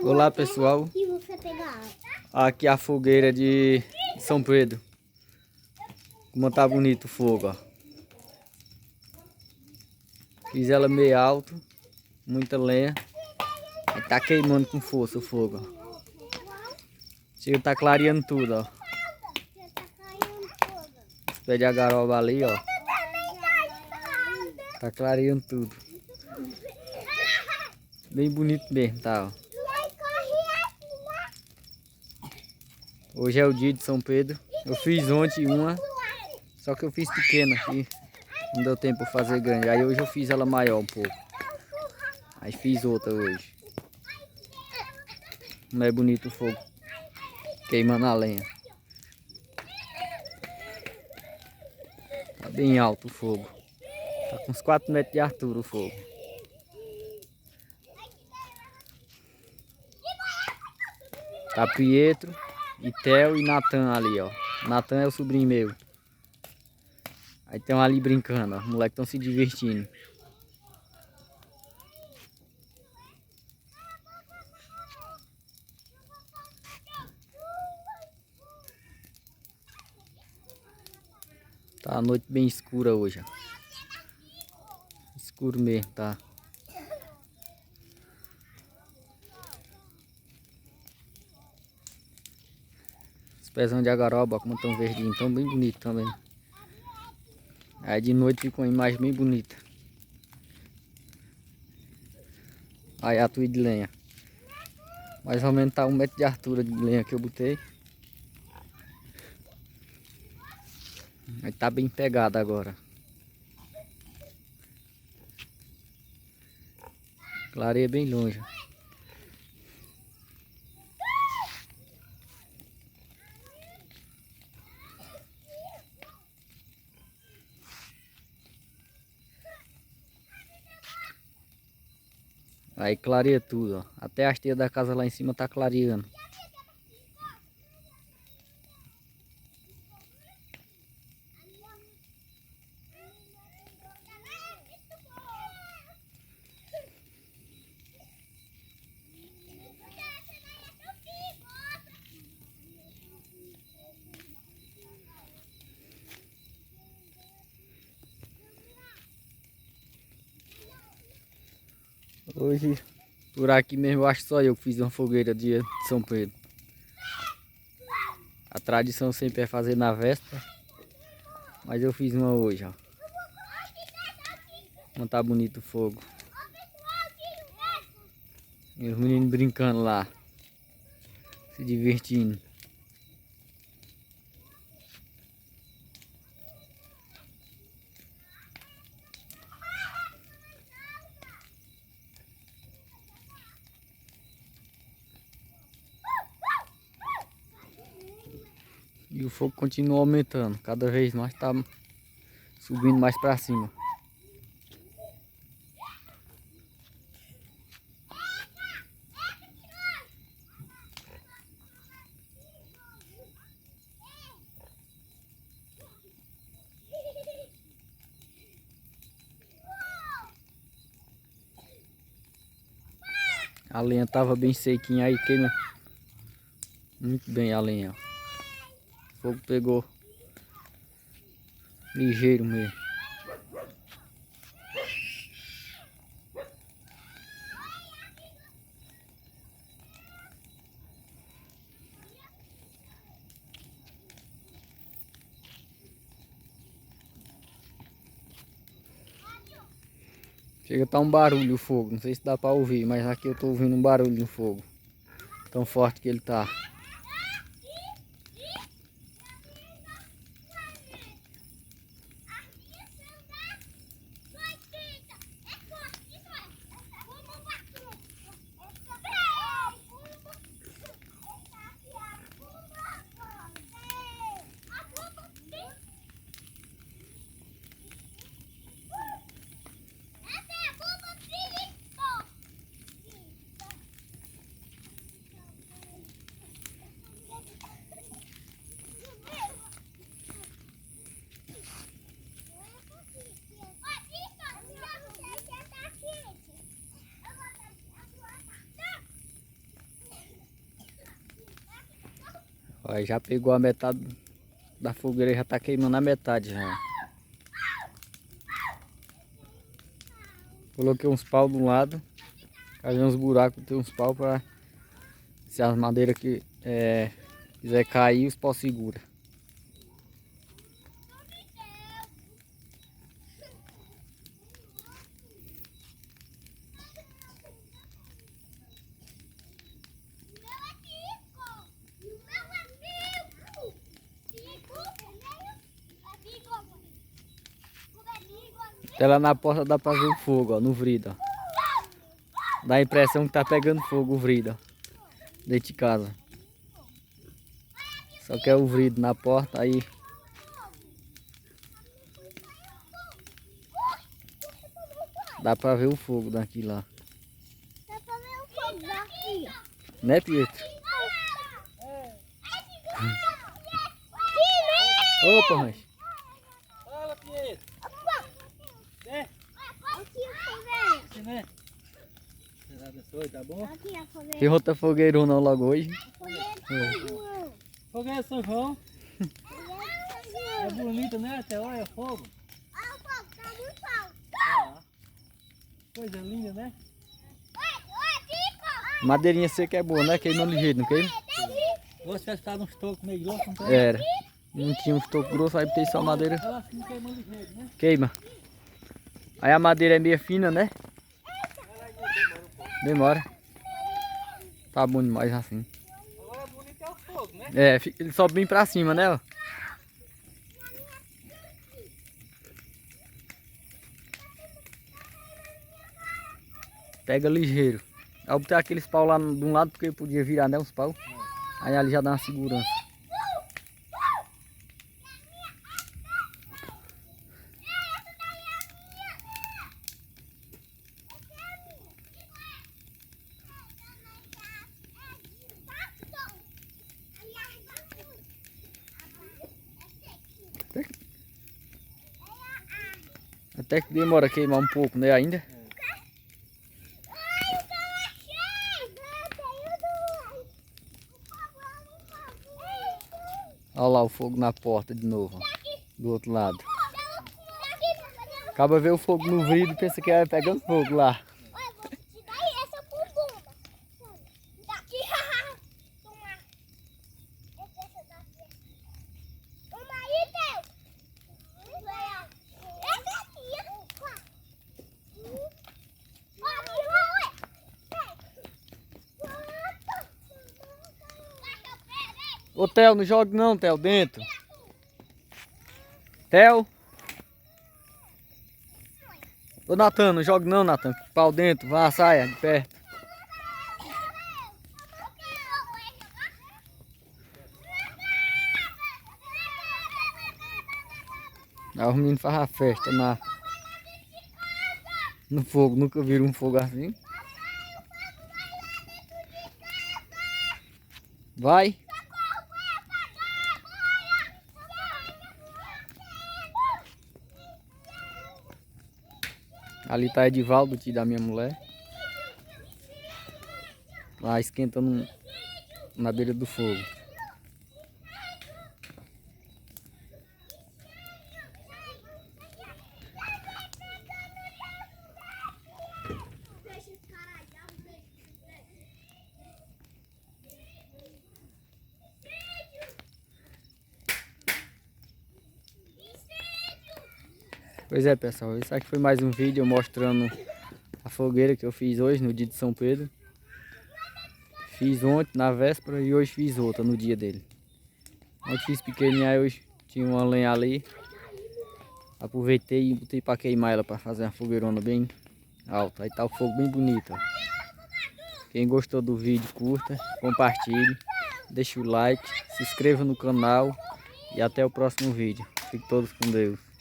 Olá pessoal, E você pegar. aqui é a fogueira de São Pedro. Como tá bonito o fogo, ó. Fiz ela meio alto, muita lenha. Aí tá queimando com força o fogo, ó. Chega, tá clareando tudo, ó. Os pés de agaroba ali, ó. Tá clareando tudo. Bem bonito mesmo, tá, ó. Hoje é o dia de São Pedro. Eu fiz ontem uma, só que eu fiz pequena aqui. Não deu tempo pra fazer grande. Aí hoje eu fiz ela maior um pouco. Aí fiz outra hoje. Não é bonito o fogo queimando a lenha. Tá bem alto o fogo. Tá com uns 4 metros de altura o fogo. Tá Pietro, e Theo e Natan ali, ó. Natan é o sobrinho meu. Aí tem um ali brincando, ó. Os moleques estão se divertindo. Tá a noite bem escura hoje, ó. Escuro mesmo, tá? Os pezão de agaroba, ó, como estão verdinhos, tão bem bonitos também. Aí de noite fica uma imagem bem bonita. Aí a tua de lenha. Mais ou menos tá 1 metro de altura de lenha que eu botei. Aí tá bem pegado agora. Clareia bem longe. Aí clareia tudo, ó. Até a esteira da casa lá em cima tá clareando. Hoje, por aqui mesmo, eu acho que só eu que fiz uma fogueira dia de São Pedro. A tradição sempre é fazer na véspera, mas eu fiz uma hoje, ó. Como tá bonito o fogo. E os meninos brincando lá, se divertindo. E o fogo continua aumentando, cada vez mais tá subindo mais para cima. A lenha tava bem sequinha aí, queima muito bem a lenha, ó. O fogo pegou ligeiro mesmo. Chega a tá um barulho o fogo, não sei se dá para ouvir, mas aqui eu tô ouvindo um barulho no fogo. Tão forte que ele tá. Ó, já pegou a metade da fogueira e já tá queimando a metade já. Coloquei uns pau do lado. Cavei uns buracos, tem uns pau para se as madeiras que quiser cair, os pau segura. Até lá na porta dá pra ver o fogo, ó, no vrido, ó. Dá a impressão que tá pegando fogo o vrido, ó, dentro de casa. Só que é o vrido na porta, aí dá pra ver o fogo daqui lá. Dá pra ver o fogo daqui. Né, Pietro? Opa, Rancho. Fala, Pietro. Né? Aqui a fogueira. Você, né? Deus abençoe, tá bom? Aqui a fogueira. Tem outra fogueira não logo hoje. Fogueira. Fogueira São João. É Fogueira. bonito, né? Até olha fogo. Ah, o fogo tá no pau. Ah, coisa linda, né? Madeirinha seca é boa, né? Queima ligeiro, não queima? Você vai ficar nos tocos meio grosso, não tem? Era. Não tinha uns tocos grossos, aí botei só madeira. Ela assim queima ligeiro, né? Queima. Aí a madeira é meio fina, né? Demora. Tá bom demais assim. Agora bonito é o fogo, né? É, ele sobe bem pra cima, né? Ó. Pega ligeiro. Eu botei aqueles pau lá de um lado porque podia virar, né? Os pau. Aí ali já dá uma segurança. Até que demora a queimar um pouco, né? Ainda. Olha lá o fogo na porta de novo, ó, do outro lado. Acaba ver o fogo no vidro e pensa que é pegando fogo lá. Olha, vou te dar essa bumbuma. Daqui, toma. Essa daqui. Toma aí, Theo. Essa aqui. Ô Theo, não jogue não, Theo, dentro. Theo. Ô Natan, não jogue não, Natan. Pau dentro, vá, saia de perto. Aí os meninos fazem a festa no fogo, nunca viram um fogo assim. Vai. Ali tá Edivaldo, o tio da minha mulher. Lá esquentando na beira do fogo. Pois é, pessoal, esse aqui foi mais um vídeo mostrando a fogueira que eu fiz hoje, no dia de São Pedro. Fiz ontem, na véspera, e hoje fiz outra, no dia dele. Ontem fiz pequenininha, aí hoje tinha uma lenha ali. Aproveitei e botei para queimar ela, para fazer uma fogueirona bem alta. Aí tá o fogo bem bonito, ó. Quem gostou do vídeo, curta, compartilhe, deixa o like, se inscreva no canal e até o próximo vídeo. Fiquem todos com Deus.